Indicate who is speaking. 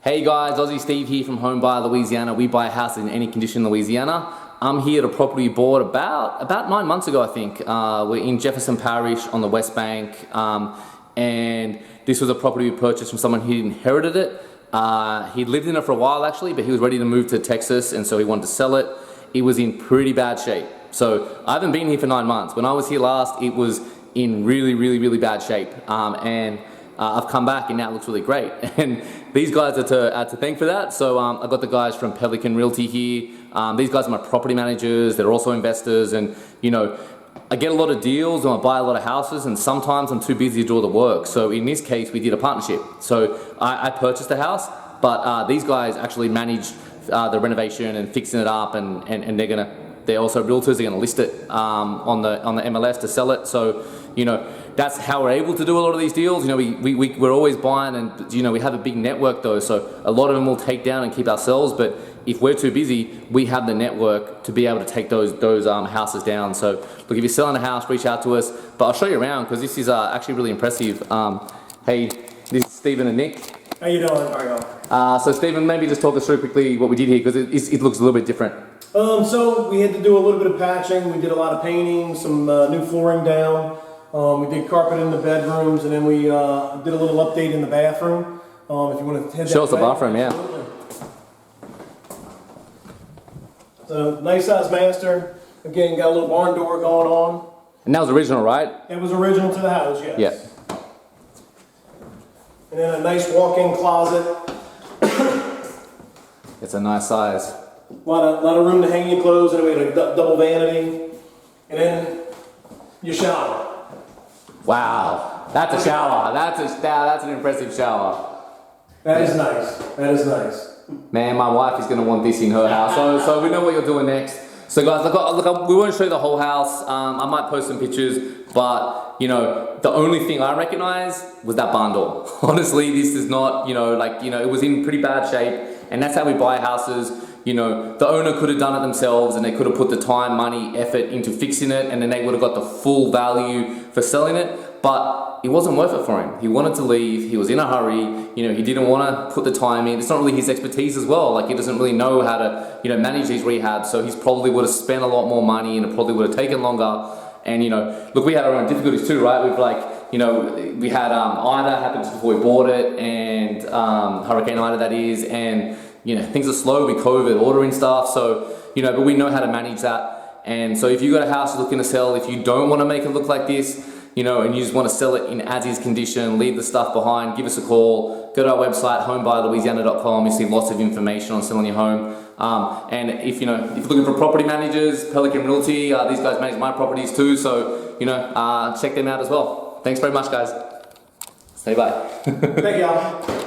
Speaker 1: Hey guys, Aussie Steve here from Home Buyer Louisiana. We buy houses in any condition in Louisiana. I'm here at a property we bought about 9 months ago, I think. We're in Jefferson Parish on the West Bank, and this was a property we purchased from someone who inherited it. He'd lived in it for a while actually, but he was ready to move to Texas, and so he wanted to sell it. It was in pretty bad shape. So I haven't been here for 9 months. When I was here last, it was in really bad shape. I've come back and now it looks really great. And these guys are to thank for that. So I've got the guys from Pelican Realty here. These guys are my property managers. They're also investors, and you know, I get a lot of deals and I buy a lot of houses, and sometimes I'm too busy to do all the work. So in this case, we did a partnership. So I purchased the house, but these guys actually manage the renovation and fixing it up, and they're also realtors. They're gonna list it on the MLS to sell it. So you know, that's how we're able to do a lot of these deals. You know, we're always buying, and you know, we have a big network though, so a lot of them we'll take down and keep ourselves, but if we're too busy, we have the network to be able to take those houses down. So look, if you're selling a house, reach out to us, but I'll show you around because this is actually really impressive. Hey, this is Stephen and Nick.
Speaker 2: How you doing? How you going?
Speaker 1: So Stephen, maybe just talk us through quickly what we did here, because it looks a little bit different.
Speaker 2: So we had to do a little bit of patching. We did a lot of painting, some new flooring down. We did carpet in the bedrooms, and then we did a little update in the bathroom. If you want to head
Speaker 1: show us the bathroom, yeah.
Speaker 2: So nice size master. Again, got a little barn door going on.
Speaker 1: And that was original, right?
Speaker 2: It was original to the house, yes.
Speaker 1: Yeah.
Speaker 2: And then a nice walk-in closet.
Speaker 1: It's a nice size.
Speaker 2: A lot of room to hang your clothes, and we had a double vanity. And then your shower.
Speaker 1: Wow, that's a shower. That's an impressive shower.
Speaker 2: That is nice. That is nice.
Speaker 1: Man, my wife is going to want this in her house. So we know what you're doing next. So guys, look, we won't show you the whole house. I might post some pictures, but you know, the only thing I recognize was that barn door. Honestly, this is not, it was in pretty bad shape, and that's how we buy houses. You know, the owner could have done it themselves, and they could have put the time, money, effort into fixing it, and then they would have got the full value for selling it, but it wasn't worth it for him. He wanted to leave, he was in a hurry, you know, he didn't want to put the time in. It's not really his expertise as well, like he doesn't really know how to, you know, manage these rehabs, so he's probably would have spent a lot more money, and it probably would have taken longer. And you know, look, we had our own difficulties too, right? We've we had Ida happen just before we bought it, and Hurricane Ida that is, and you know, things are slow with COVID, ordering stuff, so, you know, but we know how to manage that. And so if you've got a house you're looking to sell, if you don't want to make it look like this, you know, and you just want to sell it in as-is condition, leave the stuff behind, give us a call, go to our website, homebuyerlouisiana.com, you see lots of information on selling your home. And if you're looking for property managers, Pelican Realty, these guys manage my properties too, so, you know, check them out as well. Thanks very much, guys. Say bye.
Speaker 2: Thank y'all.